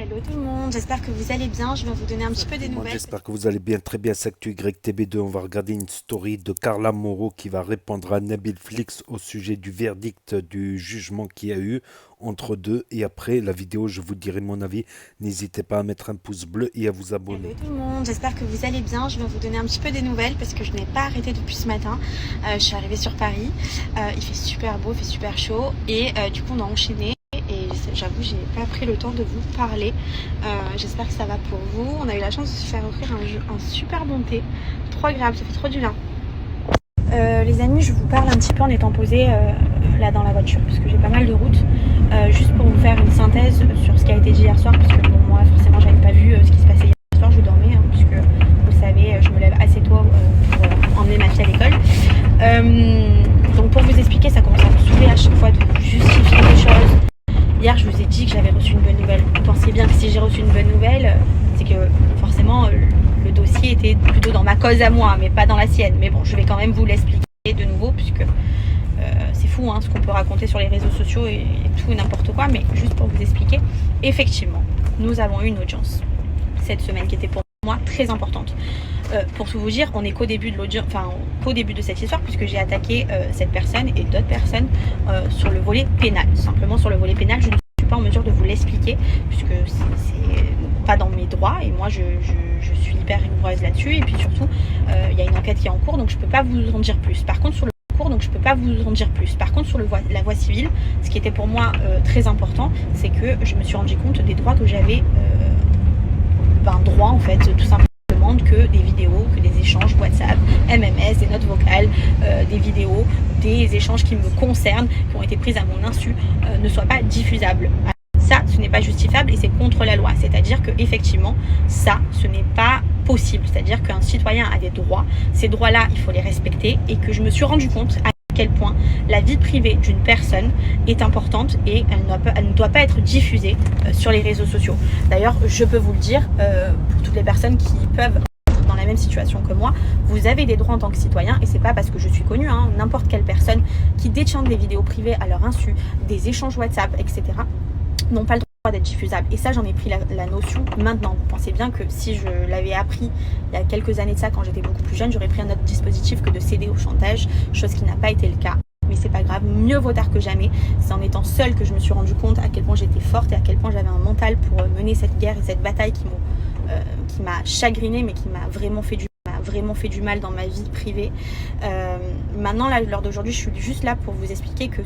Hello tout le monde, j'espère que vous allez bien, je vais vous donner un petit peu des nouvelles. J'espère que vous allez bien, très bien. C'est Actu YTB2. On va regarder une story de Carla Moreau qui va répondre à Nabil Flix au sujet du verdict du jugement qu'il y a eu entre deux. Et après la vidéo, je vous dirai mon avis. N'hésitez pas à mettre un pouce bleu et à vous abonner. Hello tout le monde, j'espère que vous allez bien, je vais vous donner un petit peu des nouvelles parce que je n'ai pas arrêté depuis ce matin. Je suis arrivée sur Paris, il fait super beau, il fait super chaud et du coup on a enchaîné. Et j'avoue, j'ai pas pris le temps de vous parler. J'espère que ça va pour vous. On a eu la chance de se faire offrir un super bon thé, trop agréable, ça fait trop du bien. Les amis, je vous parle un petit peu en étant posée là dans la voiture parce que j'ai pas mal de route. Juste pour vous faire une synthèse sur ce qui a été dit hier soir, parce que bon, moi forcément j'avais pas vu ce qui se passait hier soir, je dormais hein, puisque vous savez, je me lève assez tôt pour emmener ma fille à l'école. Donc pour vous expliquer, ça commence à me saouler à chaque fois de justifier les choses. Hier, je vous ai dit que j'avais reçu une bonne nouvelle. Vous pensez bien que si j'ai reçu une bonne nouvelle, c'est que forcément le dossier était plutôt dans ma cause à moi, mais pas dans la sienne. Mais bon, je vais quand même vous l'expliquer de nouveau, puisque c'est fou hein, ce qu'on peut raconter sur les réseaux sociaux et tout et n'importe quoi. Mais juste pour vous expliquer, effectivement, nous avons eu une audience cette semaine qui était pour moi très importante. Pour tout vous dire, on n'est qu'au début de l'audience, enfin qu'au début de cette histoire, puisque j'ai attaqué cette personne et d'autres personnes sur le volet pénal. Simplement sur le volet pénal, je ne suis pas en mesure de vous l'expliquer, puisque c'est pas dans mes droits et moi je suis hyper rigoureuse là-dessus. Et puis surtout, il y a une enquête qui est en cours, donc je peux pas vous en dire plus. Par contre, sur le la voie civile, ce qui était pour moi très important, c'est que je me suis rendu compte des droits que j'avais, droit en fait, tout simplement. Que des vidéos, que des échanges WhatsApp, MMS, des notes vocales, des vidéos, des échanges qui me concernent, qui ont été prises à mon insu, ne soient pas diffusables. Ça, ce n'est pas justifiable et c'est contre la loi. C'est-à-dire que effectivement, ça, ce n'est pas possible. C'est-à-dire qu'un citoyen a des droits. Ces droits-là, il faut les respecter et que je me suis rendu compte à quel point la vie privée d'une personne est importante et elle ne doit pas être diffusée sur les réseaux sociaux. D'ailleurs, je peux vous le dire, pour toutes les personnes qui peuvent être dans la même situation que moi, vous avez des droits en tant que citoyen et c'est pas parce que je suis connue, hein, n'importe quelle personne qui détient des vidéos privées à leur insu, des échanges WhatsApp, etc., n'ont pas le droit d'être diffusables. Et ça, j'en ai pris la notion maintenant. Vous pensez bien que si je l'avais appris il y a quelques années de ça, quand j'étais beaucoup plus jeune, j'aurais pris un autre dispositif que de céder au chantage, chose qui n'a pas été le cas. Mais c'est pas grave, mieux vaut tard que jamais. C'est en étant seule que je me suis rendu compte à quel point j'étais forte et à quel point j'avais un mental pour mener cette guerre et cette bataille qui m'a chagrinée, mais qui m'a vraiment fait du mal dans ma vie privée. Maintenant, là, lors d'aujourd'hui, je suis juste là pour vous expliquer que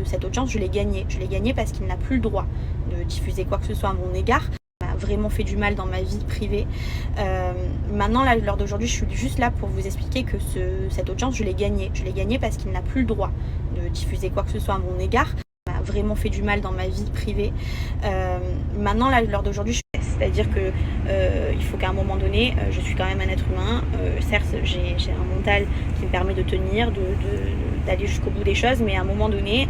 cette audience, je l'ai gagnée. Je l'ai gagnée parce qu'il n'a plus le droit de diffuser quoi que ce soit à mon égard. Ça m'a vraiment fait du mal dans ma vie privée. Maintenant, là, lors d'aujourd'hui, je suis juste là pour vous expliquer que cette audience, je l'ai gagnée. Je l'ai gagnée parce qu'il n'a plus le droit de diffuser quoi que ce soit à mon égard. Ça m'a vraiment fait du mal dans ma vie privée. Maintenant, là, lors d'aujourd'hui, c'est-à-dire que il faut qu'à un moment donné, je suis quand même un être humain. Certes, j'ai un mental qui me permet de tenir, d'aller jusqu'au bout des choses, mais à un moment donné,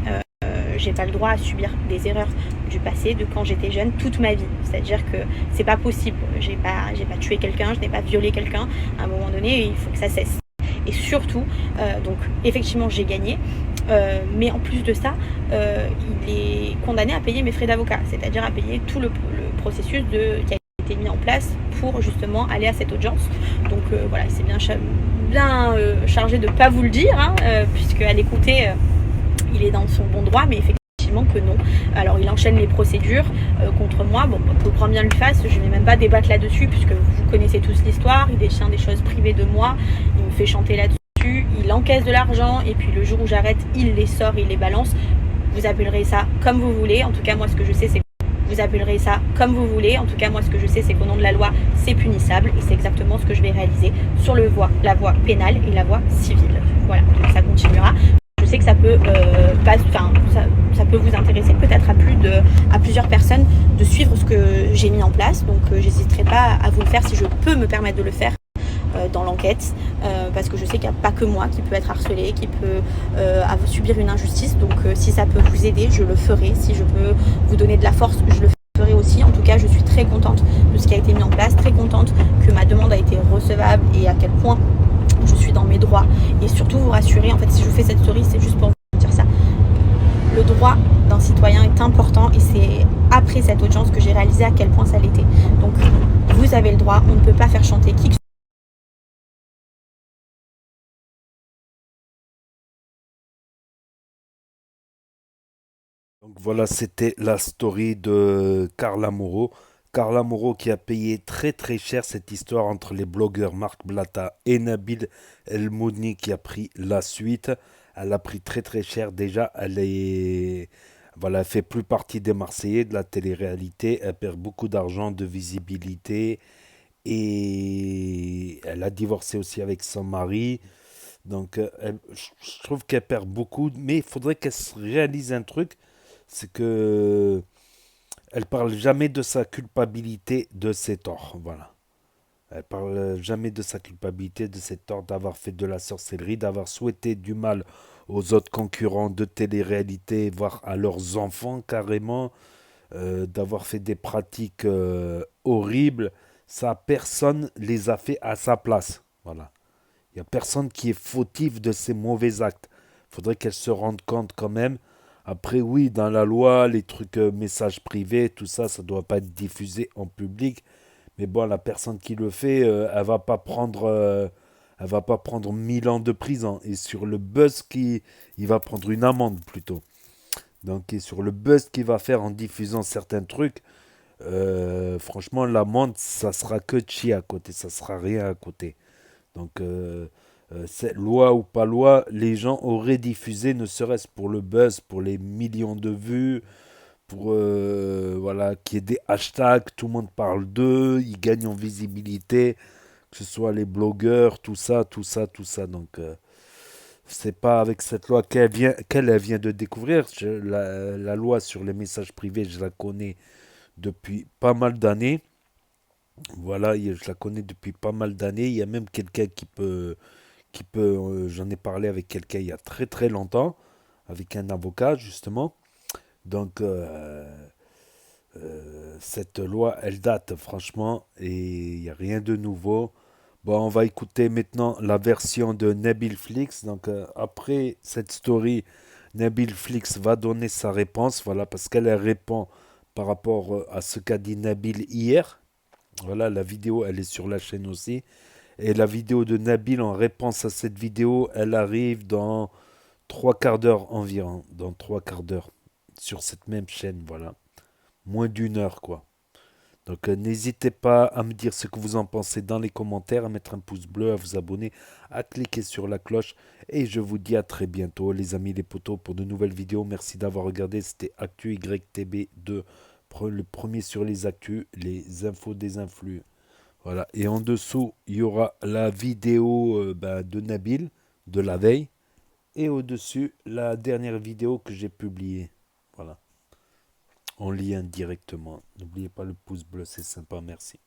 j'ai pas le droit à subir des erreurs du passé, de quand j'étais jeune, toute ma vie. C'est-à-dire que c'est pas possible. J'ai pas tué quelqu'un, je n'ai pas violé quelqu'un. À un moment donné, il faut que ça cesse. Et surtout, donc effectivement, j'ai gagné. Mais en plus de ça, il est condamné à payer mes frais d'avocat, c'est-à-dire à payer tout le processus qui a été mis en place pour justement aller à cette audience. Donc voilà, il s'est bien chargé de ne pas vous le dire, hein, puisque à l'écouter, il est dans son bon droit, mais effectivement que non. Alors il enchaîne les procédures contre moi. Bon, que grand bien lui fasse, je ne vais même pas débattre là-dessus, puisque vous connaissez tous l'histoire. Il détient des choses privées de moi, il me fait chanter là-dessus. Il encaisse de l'argent et puis le jour où j'arrête, il les sort, il les balance. Vous appellerez ça comme vous voulez. En tout cas, moi, ce que je sais, c'est vous appellerez ça comme vous voulez. En tout cas, moi, ce que je sais, c'est qu'au nom de la loi, c'est punissable et c'est exactement ce que je vais réaliser sur la voie pénale et la voie civile. Voilà, donc ça continuera. Je sais que ça peut ça peut vous intéresser peut-être à plusieurs personnes de suivre ce que j'ai mis en place. Donc, j'hésiterai pas à vous le faire si je peux me permettre de le faire dans l'enquête, parce que je sais qu'il n'y a pas que moi qui peut être harcelé, qui peut subir une injustice. Donc si ça peut vous aider, je le ferai. Si je peux vous donner de la force, je le ferai aussi. En tout cas, je suis très contente de ce qui a été mis en place, très contente que ma demande a été recevable et à quel point je suis dans mes droits. Et surtout vous rassurer, en fait, si je vous fais cette story, c'est juste pour vous dire ça. le droit d'un citoyen est important et c'est après cette audience que j'ai réalisé à quel point ça l'était. Donc vous avez le droit, on ne peut pas faire chanter qui que Donc voilà, c'était la story de Carla Moreau. Carla Moreau qui a payé très très cher cette histoire entre les blogueurs Marc Blatta et Nabil El Moudni qui a pris la suite. Elle a pris très très cher. Déjà, voilà, elle fait plus partie des Marseillais de la télé-réalité. Elle perd beaucoup d'argent, de visibilité. Et elle a divorcé aussi avec son mari. Donc, je trouve qu'elle perd beaucoup. Mais il faudrait qu'elle se réalise un truc, c'est que elle parle jamais de sa culpabilité de ses torts. Voilà. Elle parle jamais de sa culpabilité de ses torts d'avoir fait de la sorcellerie, d'avoir souhaité du mal aux autres concurrents de télé-réalité, voire à leurs enfants carrément, d'avoir fait des pratiques horribles. Ça, personne les a fait à sa place. Voilà. Il n'y a personne qui est fautif de ces mauvais actes. Il faudrait qu'elle se rende compte quand même. Après, oui, dans la loi, les trucs messages privés, tout ça, ça ne doit pas être diffusé en public. Mais bon, la personne qui le fait, elle va pas prendre 1000 ans de prison. Et sur le buzz il va prendre une amende plutôt. Donc, et sur le buzz qu'il va faire en diffusant certains trucs, franchement, l'amende, ça sera que chi à côté, ça sera rien à côté. Donc, loi ou pas loi, les gens auraient diffusé, ne serait-ce pour le buzz, pour les millions de vues, pour voilà, qu'il y ait des hashtags, tout le monde parle d'eux, ils gagnent en visibilité, que ce soit les blogueurs, tout ça, tout ça, tout ça. Donc, c'est pas avec cette loi qu'elle vient de découvrir. La loi sur les messages privés, je la connais depuis pas mal d'années. Voilà, je la connais depuis pas mal d'années. Il y a même quelqu'un j'en ai parlé avec quelqu'un il y a très très longtemps, avec un avocat justement. Donc cette loi, elle date franchement et il n'y a rien de nouveau. Bon, on va écouter maintenant la version de Nabil Flix. Donc après cette story, Nabil Flix va donner sa réponse, voilà, parce qu'elle répond par rapport à ce qu'a dit Nabil hier. Voilà, la vidéo, elle est sur la chaîne aussi. Et la vidéo de Nabil en réponse à cette vidéo, elle arrive dans trois quarts d'heure environ. Dans trois quarts d'heure. Sur cette même chaîne, voilà. Moins d'une heure, quoi. Donc n'hésitez pas à me dire ce que vous en pensez dans les commentaires, à mettre un pouce bleu, à vous abonner, à cliquer sur la cloche. Et je vous dis à très bientôt, les amis, les potos, pour de nouvelles vidéos. Merci d'avoir regardé. C'était Actu YTB2, le premier sur les actus, les infos des influx. Voilà. Et en dessous, il y aura la vidéo de Nabil de la veille. Et au-dessus, la dernière vidéo que j'ai publiée. Voilà. En lien directement. N'oubliez pas le pouce bleu, c'est sympa. Merci.